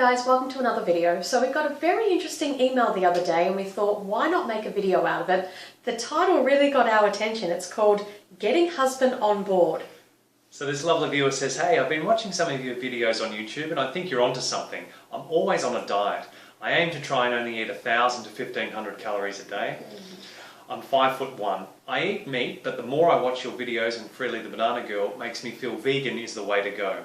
guys, welcome to another video. So we got a very interesting email the other day and we thought, why not make a video out of it? The title really got our attention. It's called Getting Husband on Board. So this lovely viewer says, hey, I've been watching some of your videos on YouTube and I think you're onto something. I'm always on a diet. I aim to try and only eat 1,000 to 1,500 calories a day. I'm 5'1". I eat meat, but the more I watch your videos and Freely the Banana Girl makes me feel vegan is the way to go.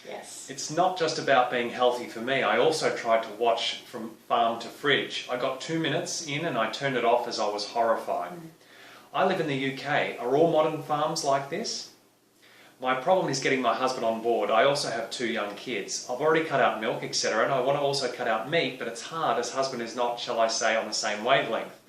Yes. It's not just about being healthy for me. I also tried to watch from farm to fridge. I got 2 minutes in and I turned it off as I was horrified. I live in the UK. Are all modern farms like this? My problem is getting my husband on board. I also have 2 young kids. I've already cut out milk, etc. and I want to also cut out meat, but it's hard as husband is not, shall I say, on the same wavelength.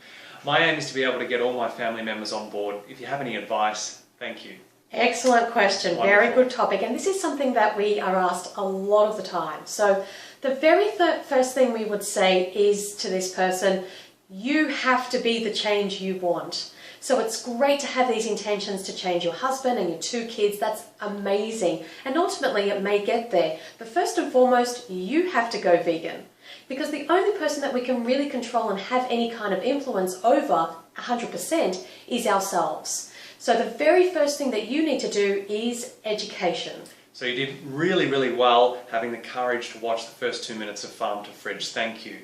My aim is to be able to get all my family members on board. If you have any advice, thank you. Excellent question. Wonderful. Very good topic. And this is something that we are asked a lot of the time. So the very first thing we would say is to this person, you have to be the change you want. So it's great to have these intentions to change your husband and your 2 kids. That's amazing. And ultimately it may get there. But first and foremost, you have to go vegan. Because the only person that we can really control and have any kind of influence over 100% is ourselves. So the very first thing that you need to do is education. So you did really, really well having the courage to watch the first 2 minutes of Farm to Fridge. Thank you.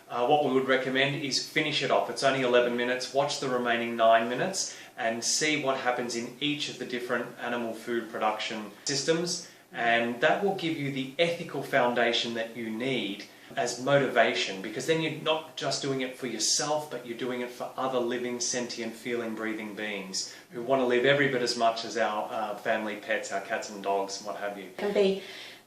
What we would recommend is finish it off. It's only 11 minutes. Watch the remaining 9 minutes and see what happens in each of the different animal food production systems. And that will give you the ethical foundation that you need as motivation, because then you're not just doing it for yourself, but you're doing it for other living, sentient, feeling, breathing beings who want to live every bit as much as our family pets, our cats and dogs and what have you. It can be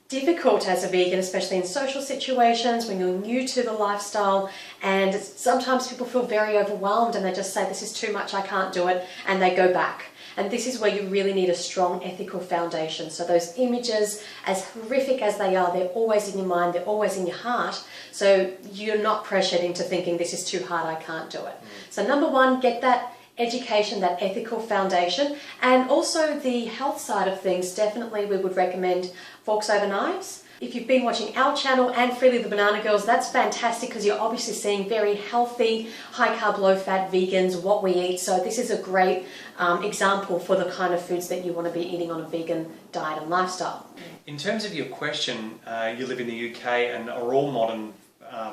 difficult as a vegan, especially in social situations when you're new to the lifestyle, and sometimes people feel very overwhelmed and they just say, this is too much, I can't do it, and they go back. And this is where you really need a strong ethical foundation. So those images, as horrific as they are, they're always in your mind, they're always in your heart. So you're not pressured into thinking this is too hard, I can't do it. So number one, get that education, that ethical foundation. And also the health side of things, definitely we would recommend forks over knives. If you've been watching our channel and Freely the Banana Girls, that's fantastic because you're obviously seeing very healthy, high carb, low fat vegans, what we eat. So this is a great example for the kind of foods that you want to be eating on a vegan diet and lifestyle. In terms of your question, you live in the UK and are all modern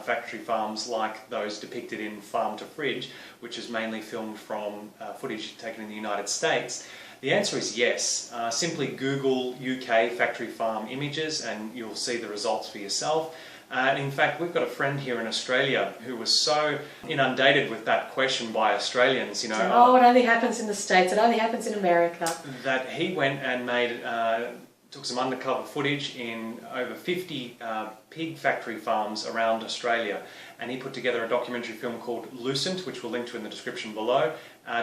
factory farms like those depicted in Farm to Fridge, which is mainly filmed from footage taken in the United States? The answer is yes. Simply Google UK factory farm images and you'll see the results for yourself. And in fact, we've got a friend here in Australia who was so inundated with that question by Australians, you know. Oh, it only happens in the States, it only happens in America. That he went and took some undercover footage in over 50 pig factory farms around Australia, and he put together a documentary film called Lucent, which we'll link to in the description below,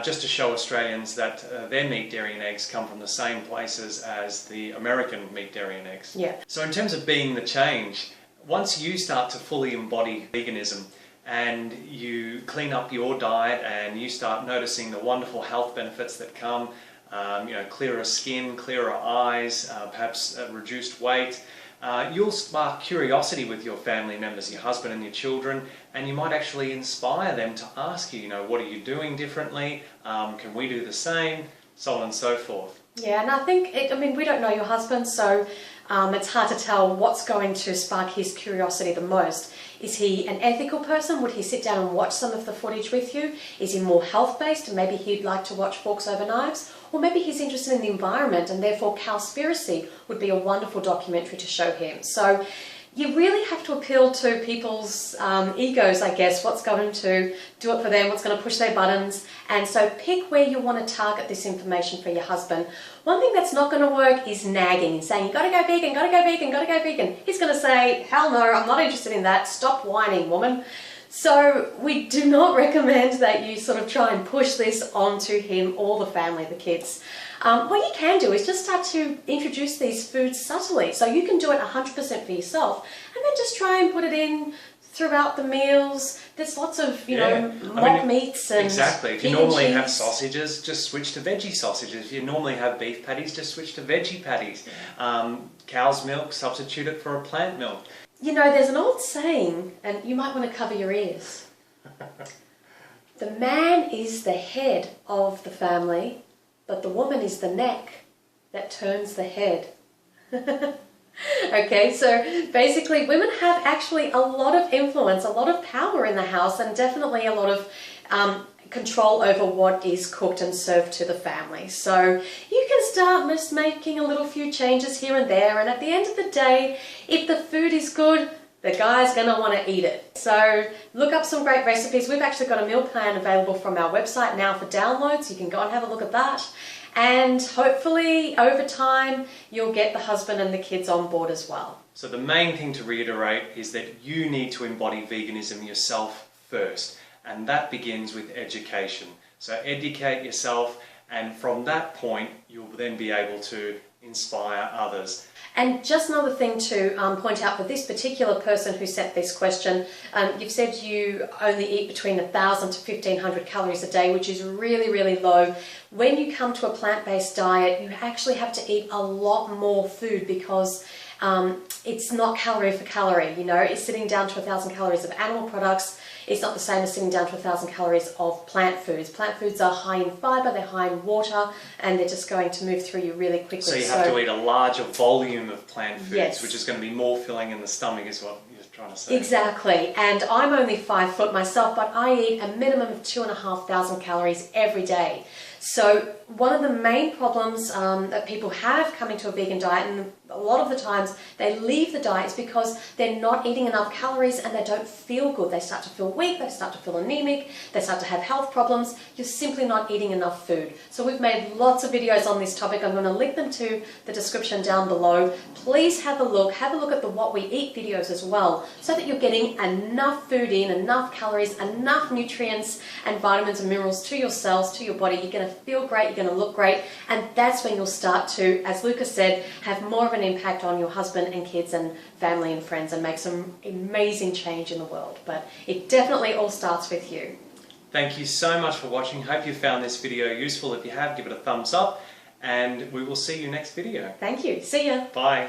just to show Australians that their meat, dairy and eggs come from the same places as the American meat, dairy and eggs. Yeah. So in terms of being the change, once you start to fully embody veganism and you clean up your diet and you start noticing the wonderful health benefits that come, you know, clearer skin, clearer eyes, perhaps reduced weight, you'll spark curiosity with your family members, your husband and your children, and you might actually inspire them to ask you, you know, what are you doing differently? Can we do the same? So on and so forth. Yeah, and I think, I mean, we don't know your husband, so it's hard to tell what's going to spark his curiosity the most. Is he an ethical person? Would he sit down and watch some of the footage with you? Is he more health-based and maybe he'd like to watch Forks Over Knives? Or maybe he's interested in the environment and therefore Cowspiracy would be a wonderful documentary to show him. So you really have to appeal to people's egos, I guess, what's going to do it for them, what's going to push their buttons. And so pick where you want to target this information for your husband. One thing that's not going to work is nagging and saying, you got to go vegan, got to go vegan, got to go vegan. He's going to say, hell no, I'm not interested in that. Stop whining, woman. So we do not recommend that you sort of try and push this onto him or the family, the kids. What you can do is just start to introduce these foods subtly. So you can do it 100% for yourself and then just try and put it in throughout the meals. There's lots of, you know, mock meats and exactly. If you normally have sausages, just switch to veggie sausages. If you normally have beef patties, just switch to veggie patties. Cow's milk, substitute it for a plant milk. You know, there's an old saying, and you might want to cover your ears. The man is the head of the family, but the woman is the neck that turns the head. Okay, so basically women have actually a lot of influence, a lot of power in the house, and definitely a lot of control over what is cooked and served to the family. So you can start just making a little few changes here and there, and at the end of the day, if the food is good, the guy's going to want to eat it. So look up some great recipes. We've actually got a meal plan available from our website now for downloads. You can go and have a look at that. And hopefully over time, you'll get the husband and the kids on board as well. So the main thing to reiterate is that you need to embody veganism yourself first. And that begins with education. So educate yourself, and from that point, you'll then be able to inspire others. And just another thing to point out for this particular person who set this question, you've said you only eat between 1,000 to 1,500 calories a day, which is really, really low. When you come to a plant-based diet, you actually have to eat a lot more food because it's not calorie for calorie. You know, it's sitting down to 1,000 calories of animal products. It's not the same as sitting down to 1,000 calories of plant foods. Plant foods are high in fibre, they're high in water, and they're just going to move through you really quickly. So you have to eat a larger volume of plant foods, yes, which is going to be more filling in the stomach, is what you're trying to say. Exactly. And I'm only 5 foot myself, but I eat a minimum of 2,500 calories every day. So one of the main problems that people have coming to a vegan diet, and a lot of the times they leave the diet, is because they're not eating enough calories and they don't feel good. They start to feel weak, they start to feel anemic, they start to have health problems. You're simply not eating enough food. So we've made lots of videos on this topic. I'm going to link them to the description down below. Please have a look at the What We Eat videos as well, so that you're getting enough food in, enough calories, enough nutrients and vitamins and minerals to your cells, to your body. You're going to feel great, you're going to look great, and that's when you'll start to, as Lucas said, have more of an impact on your husband and kids and family and friends, and make some amazing change in the world. But it definitely all starts with you. Thank you so much for watching. Hope you found this video useful. If you have, give it a thumbs up, and we will see you next video. Thank you. See ya. Bye.